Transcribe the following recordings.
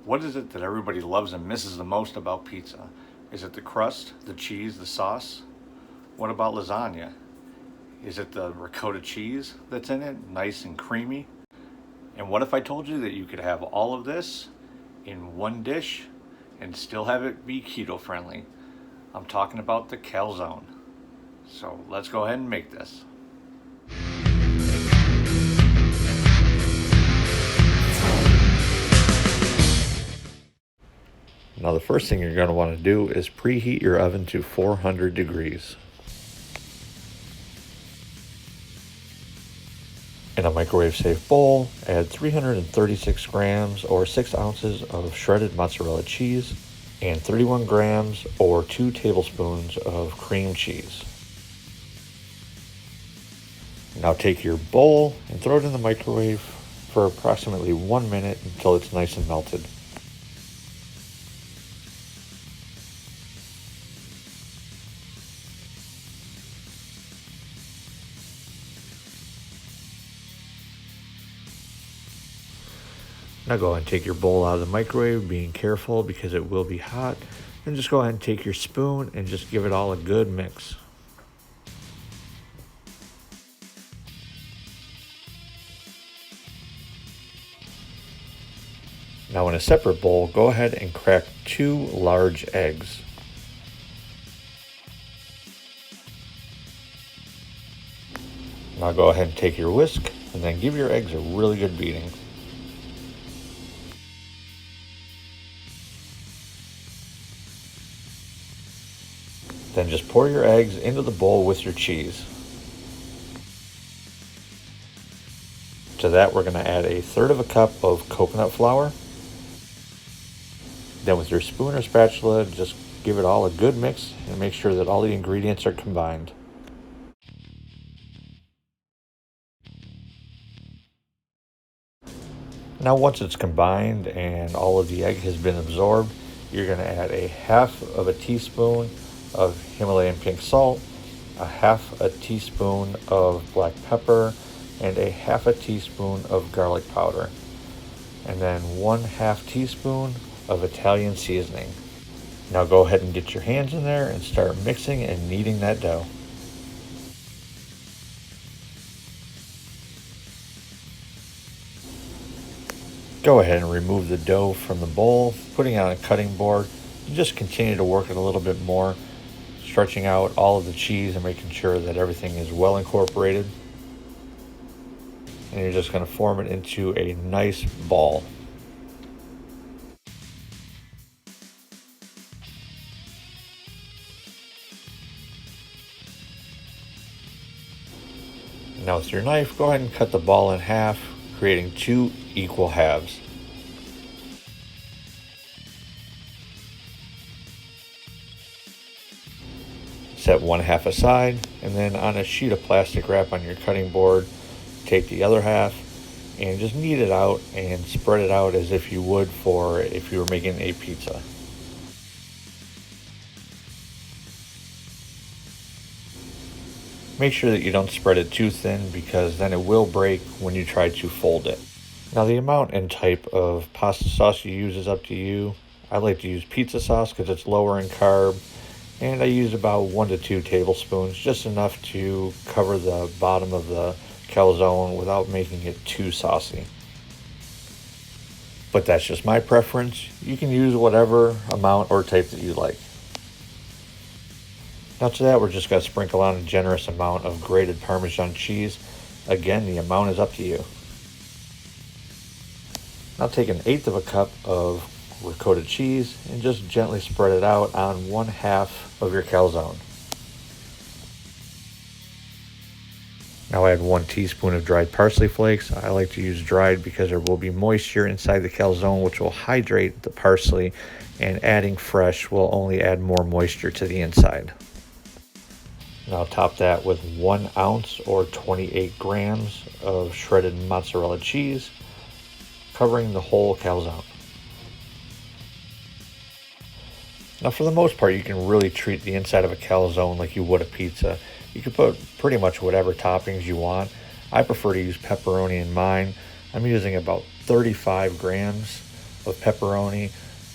What is it that everybody loves and misses the most about pizza? Is it the crust, the cheese, the sauce? What about lasagna? Is it the ricotta cheese that's in it, nice and creamy? And what if I told you that you could have all of this in one dish and still have it be keto friendly? I'm talking about the calzone. So let's go ahead and make this. Now the first thing you're going to want to do is preheat your oven to 400 degrees. In a microwave-safe bowl, add 336 grams or 6 ounces of shredded mozzarella cheese and 31 grams or 2 tablespoons of cream cheese. Now take your bowl and throw it in the microwave for approximately 1 minute until it's nice and melted. Now go ahead and take your bowl out of the microwave, being careful because it will be hot. And just go ahead and take your spoon and just give it all a good mix. Now in a separate bowl, go ahead and crack 2 large eggs. Now go ahead and take your whisk and then give your eggs a really good beating. Then just pour your eggs into the bowl with your cheese. To that, we're going to add 1/3 cup of coconut flour. Then with your spoon or spatula, just give it all a good mix and make sure that all the ingredients are combined. Now once it's combined and all of the egg has been absorbed, you're going to add 1/2 teaspoon of Himalayan pink salt, 1/2 teaspoon of black pepper, and 1/2 teaspoon of garlic powder, and then 1/2 teaspoon of Italian seasoning. Now go ahead and get your hands in there and start mixing and kneading that dough. Go ahead and remove the dough from the bowl, putting it on a cutting board, and just continue to work it a little bit more, stretching out all of the cheese and making sure that everything is well incorporated. And you're just going to form it into a nice ball. Now with your knife, go ahead and cut the ball in half, creating 2 equal halves. Set 1/2 aside, and then on a sheet of plastic wrap on your cutting board, take the other half and just knead it out and spread it out as if you would for if you were making a pizza. Make sure that you don't spread it too thin because then it will break when you try to fold it. Now the amount and type of pasta sauce you use is up to you. I like to use pizza sauce because it's lower in carb, and I use about 1 to 2 tablespoons, just enough to cover the bottom of the calzone without making it too saucy. But that's just my preference. You can use whatever amount or type that you like. Now to that, we're just going to sprinkle on a generous amount of grated Parmesan cheese. Again, the amount is up to you. Now take 1/8 cup of ricotta cheese and just gently spread it out on 1/2 of your calzone. Now add 1 teaspoon of dried parsley flakes. I like to use dried because there will be moisture inside the calzone which will hydrate the parsley, and adding fresh will only add more moisture to the inside. Now top that with 1 ounce or 28 grams of shredded mozzarella cheese, covering the whole calzone. Now for the most part, you can really treat the inside of a calzone like you would a pizza. You can put pretty much whatever toppings you want. I prefer to use pepperoni in mine. I'm using about 35 grams of pepperoni,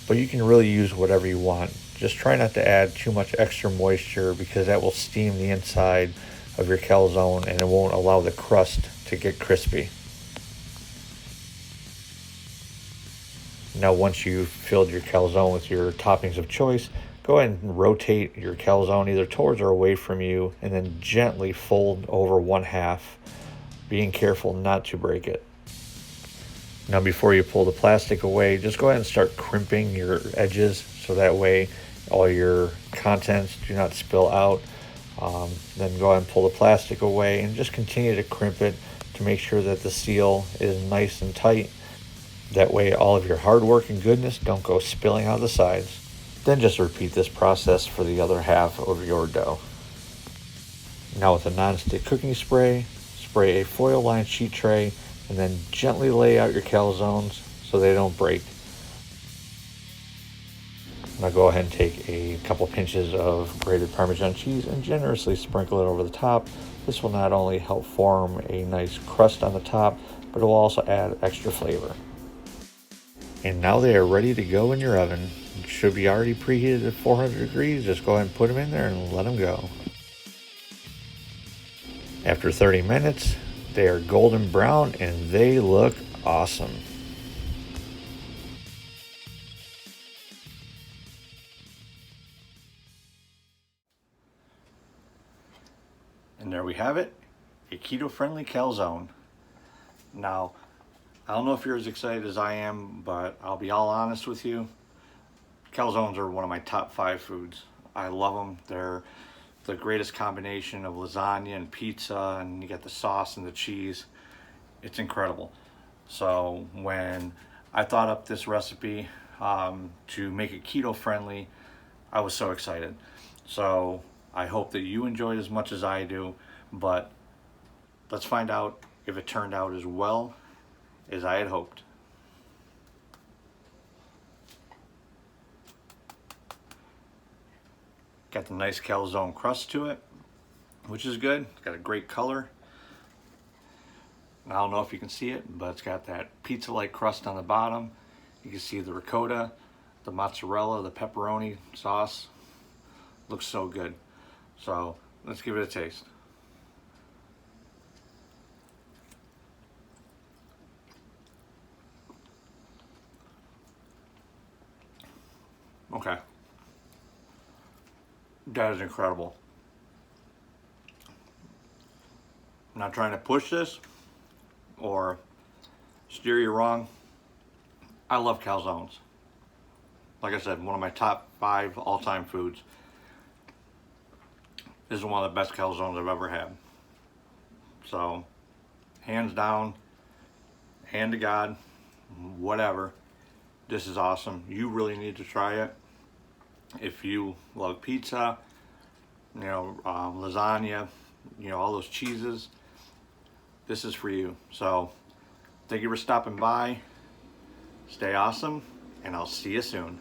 but you can really use whatever you want. Just try not to add too much extra moisture because that will steam the inside of your calzone and it won't allow the crust to get crispy. Now once you've filled your calzone with your toppings of choice, go ahead and rotate your calzone either towards or away from you and then gently fold over one half, being careful not to break it. Now before you pull the plastic away, just go ahead and start crimping your edges so that way all your contents do not spill out. Then go ahead and pull the plastic away and just continue to crimp it to make sure that the seal is nice and tight. That way all of your hard work and goodness don't go spilling out the sides. Then just repeat this process for the other half of your dough. Now with a non-stick cooking spray, spray a foil-lined sheet tray and then gently lay out your calzones so they don't break. Now go ahead and take a couple pinches of grated Parmesan cheese and generously sprinkle it over the top. This will not only help form a nice crust on the top, but it will also add extra flavor. And now they are ready to go in your oven. It should be already preheated at 400 degrees. Just go ahead and put them in there and let them go. After 30 minutes, they are golden brown and they look awesome. And there we have it, a keto-friendly calzone. Now, I don't know if you're as excited as I am, but I'll be all honest with you. Calzones are one of my top 5 foods. I love them. They're the greatest combination of lasagna and pizza, and you get the sauce and the cheese. It's incredible. So when I thought up this recipe to make it keto-friendly, I was so excited. So I hope that you enjoyed as much as I do, but let's find out if it turned out as well as I had hoped. Got the nice calzone crust to it, which is good. It's got a great color. I don't know if you can see it, but it's got that pizza-like crust on the bottom. You can see the ricotta, the mozzarella, the pepperoni sauce. Looks so good. So let's give it a taste. Okay. That is incredible. I'm not trying to push this or steer you wrong. I love calzones. Like I said, one of my top 5 all-time foods. This is one of the best calzones I've ever had. So, hands down, hand to God, whatever. This is awesome. You really need to try it. If you love pizza, lasagna, all those cheeses, this is for you. So, thank you for stopping by. Stay awesome, and I'll see you soon.